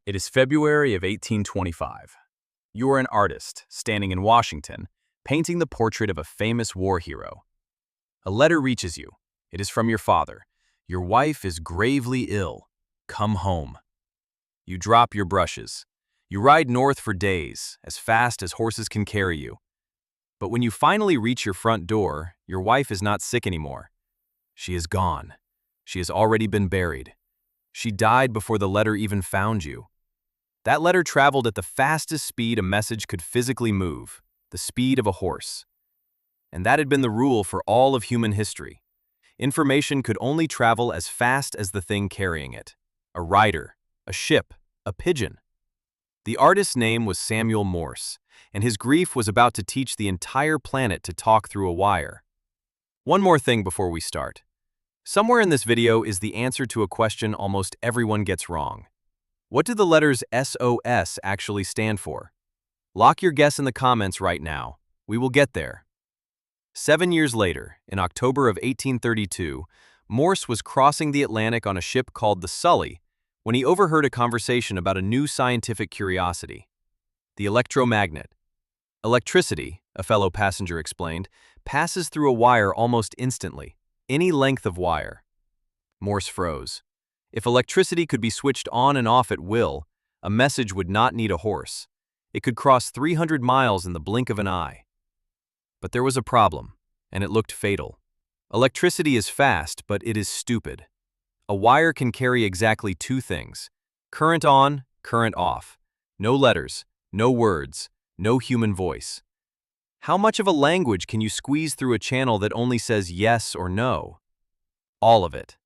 It is February of 1825. You are an artist standing in Washington, painting the portrait of a famous war hero. A letter reaches you. It is from your father. Your wife is gravely ill. Come home. You drop your brushes. You ride north for days, as fast as horses can carry you. But when you finally reach your front door, your wife is not sick anymore. She is gone. She has already been buried. She died before the letter even found you. That letter traveled at the fastest speed a message could physically move, the speed of a horse. And that had been the rule for all of human history. Information could only travel as fast as the thing carrying it. A rider, a ship, a pigeon. The artist's name was Samuel Morse, and his grief was about to teach the entire planet to talk through a wire. One more thing before we start. Somewhere in this video is the answer to a question almost everyone gets wrong. What do the letters SOS actually stand for? Lock your guess in the comments right now. We will get there. 7 years later, in October of 1832, Morse was crossing the Atlantic on a ship called the Sully when he overheard a conversation about a new scientific curiosity: the electromagnet. Electricity, a fellow passenger explained, passes through a wire almost instantly, any length of wire. Morse froze. If electricity could be switched on and off at will, a message would not need a horse. It could cross 300 miles in the blink of an eye. But there was a problem, and it looked fatal. Electricity is fast, but it is stupid. A wire can carry exactly two things: current on, current off. No letters, no words, no human voice. How much of a language can you squeeze through a channel that only says yes or no? All of it.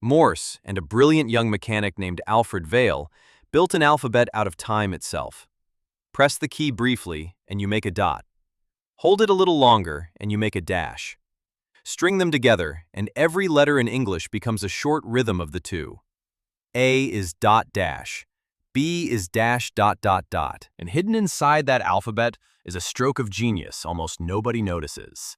Morse and a brilliant young mechanic named Alfred Vail built an alphabet out of time itself. Press the key briefly, and you make a dot. Hold it a little longer, and you make a dash. String them together, and every letter in English becomes a short rhythm of the two. A is dot dash. B is dash dot dot dot. And hidden inside that alphabet is a stroke of genius almost nobody notices.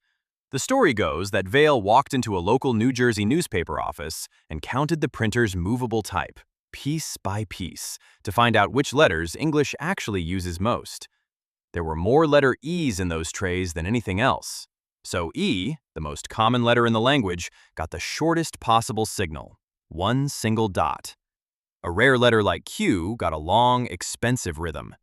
The story goes that Vail walked into a local New Jersey newspaper office and counted the printer's movable type, piece by piece, to find out which letters English actually uses most. There were more letter E's in those trays than anything else. So E, the most common letter in the language, got the shortest possible signal, one single dot. A rare letter like Q got a long, expensive rhythm.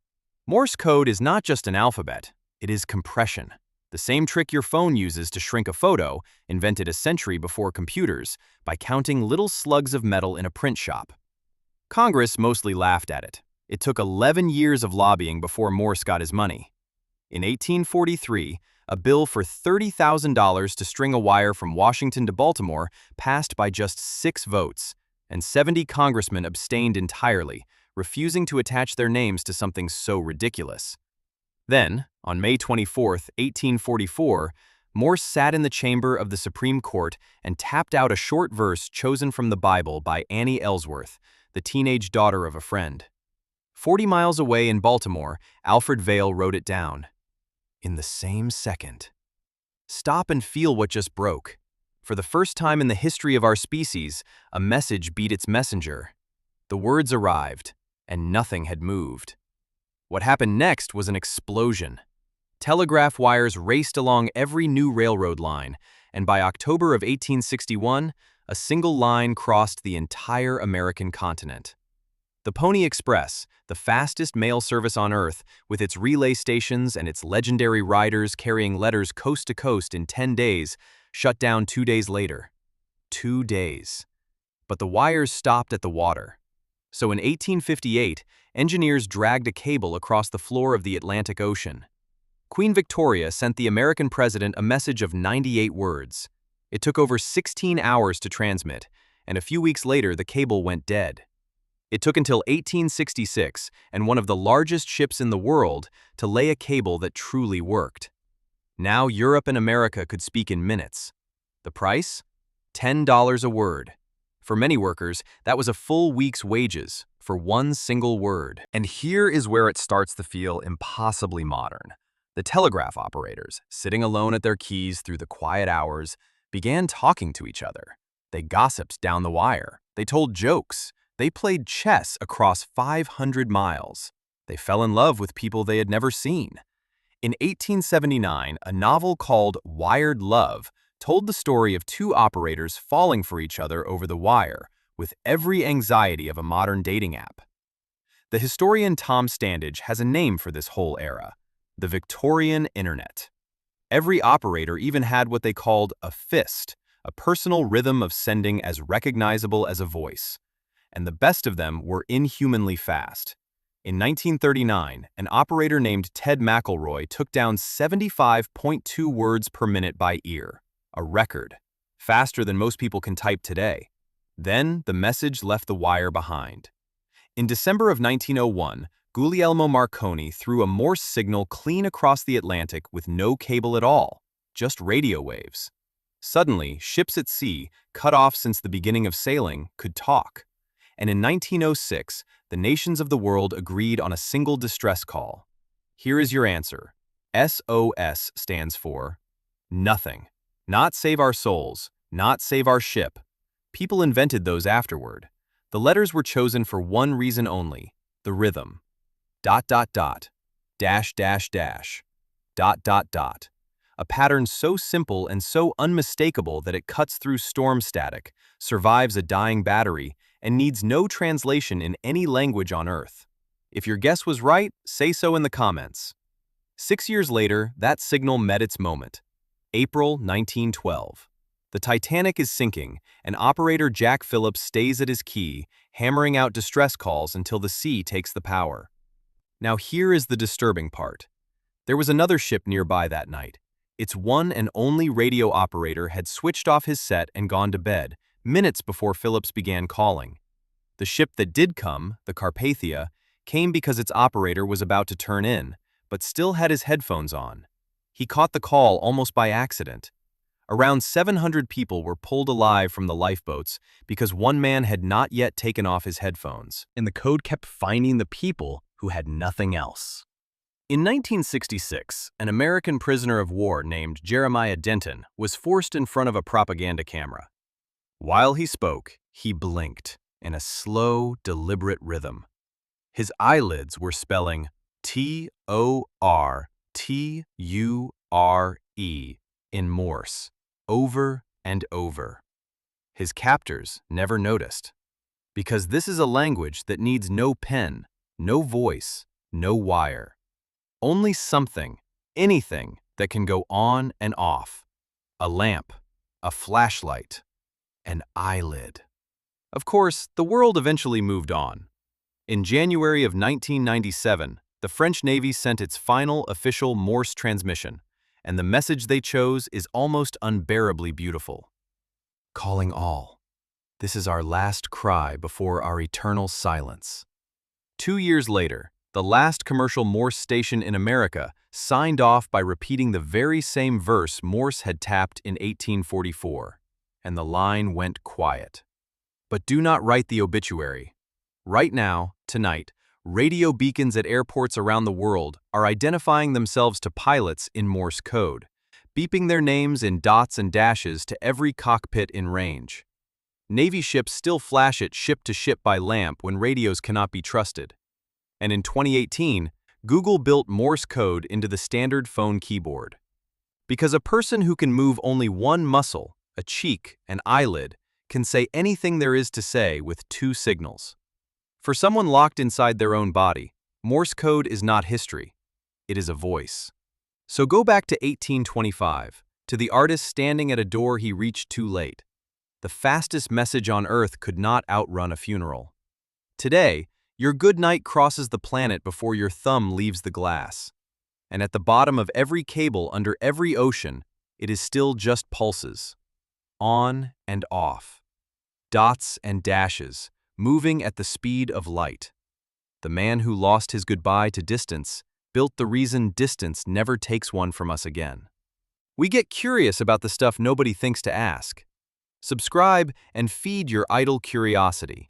Morse code is not just an alphabet, it is compression. The same trick your phone uses to shrink a photo, invented a century before computers, by counting little slugs of metal in a print shop. Congress mostly laughed at it. It took 11 years of lobbying before Morse got his money. In 1843, a bill for $30,000 to string a wire from Washington to Baltimore passed by just 6 votes, and 70 congressmen abstained entirely, refusing to attach their names to something so ridiculous. Then, on May 24, 1844, Morse sat in the chamber of the Supreme Court and tapped out a short verse chosen from the Bible by Annie Ellsworth, the teenage daughter of a friend. 40 miles away in Baltimore, Alfred Vail wrote it down. In the same second. Stop and feel what just broke. For the first time in the history of our species, a message beat its messenger. The words arrived, and nothing had moved. What happened next was an explosion. Telegraph wires raced along every new railroad line, and by October of 1861, a single line crossed the entire American continent. The Pony Express, the fastest mail service on Earth, with its relay stations and its legendary riders carrying letters coast to coast in 10 days, shut down 2 days later. 2 days. But the wires stopped at the water. So in 1858, engineers dragged a cable across the floor of the Atlantic Ocean. Queen Victoria sent the American president a message of 98 words. It took over 16 hours to transmit, and a few weeks later the cable went dead. It took until 1866 and one of the largest ships in the world to lay a cable that truly worked. Now Europe and America could speak in minutes. The price? $10 a word. For many workers, that was a full week's wages for one single word. And here is where it starts to feel impossibly modern. The telegraph operators, sitting alone at their keys through the quiet hours, began talking to each other. They gossiped down the wire. They told jokes. They played chess across 500 miles. They fell in love with people they had never seen. In 1879, a novel called Wired Love told the story of two operators falling for each other over the wire, with every anxiety of a modern dating app. The historian Tom Standage has a name for this whole era: the Victorian Internet. Every operator even had what they called a fist, a personal rhythm of sending as recognizable as a voice. And the best of them were inhumanly fast. In 1939, an operator named Ted McElroy took down 75.2 words per minute by ear, a record, faster than most people can type today. Then the message left the wire behind. In December of 1901, Guglielmo Marconi threw a Morse signal clean across the Atlantic with no cable at all, just radio waves. Suddenly, ships at sea, cut off since the beginning of sailing, could talk. And in 1906, the nations of the world agreed on a single distress call. Here is your answer. SOS stands for nothing. Not save our souls, not save our ship. People invented those afterward. The letters were chosen for one reason only: the rhythm. ... dash dash dash, ... A pattern so simple and so unmistakable that it cuts through storm static, survives a dying battery, and needs no translation in any language on Earth. If your guess was right, say so in the comments. 6 years later, that signal met its moment. April 1912. The Titanic is sinking, and operator Jack Phillips stays at his key, hammering out distress calls until the sea takes the power. Now here is the disturbing part. There was another ship nearby that night. Its one and only radio operator had switched off his set and gone to bed, minutes before Phillips began calling. The ship that did come, the Carpathia, came because its operator was about to turn in, but still had his headphones on. He caught the call almost by accident. Around 700 people were pulled alive from the lifeboats because one man had not yet taken off his headphones, and the code kept finding the people who had nothing else. In 1966, an American prisoner of war named Jeremiah Denton was forced in front of a propaganda camera. While he spoke, he blinked in a slow, deliberate rhythm. His eyelids were spelling Torture in Morse, over and over. His captors never noticed, because this is a language that needs no pen, no voice, no wire. Only something, anything, that can go on and off. A lamp, a flashlight, an eyelid. Of course, the world eventually moved on. In January of 1997, the French Navy sent its final official Morse transmission, and the message they chose is almost unbearably beautiful. Calling all. This is our last cry before our eternal silence. 2 years later, the last commercial Morse station in America signed off by repeating the very same verse Morse had tapped in 1844, and the line went quiet. But do not write the obituary. Right now, tonight, radio beacons at airports around the world are identifying themselves to pilots in Morse code, beeping their names in dots and dashes to every cockpit in range. Navy ships still flash it ship to ship by lamp when radios cannot be trusted. And in 2018, Google built Morse code into the standard phone keyboard. Because a person who can move only one muscle, a cheek, an eyelid, can say anything there is to say with 2 signals. For someone locked inside their own body, Morse code is not history. It is a voice. So go back to 1825, to the artist standing at a door he reached too late. The fastest message on Earth could not outrun a funeral. Today, your good night crosses the planet before your thumb leaves the glass. And at the bottom of every cable under every ocean, it is still just pulses. On and off. Dots and dashes, moving at the speed of light. The man who lost his goodbye to distance built the reason distance never takes one from us again. We get curious about the stuff nobody thinks to ask. Subscribe and feed your idle curiosity.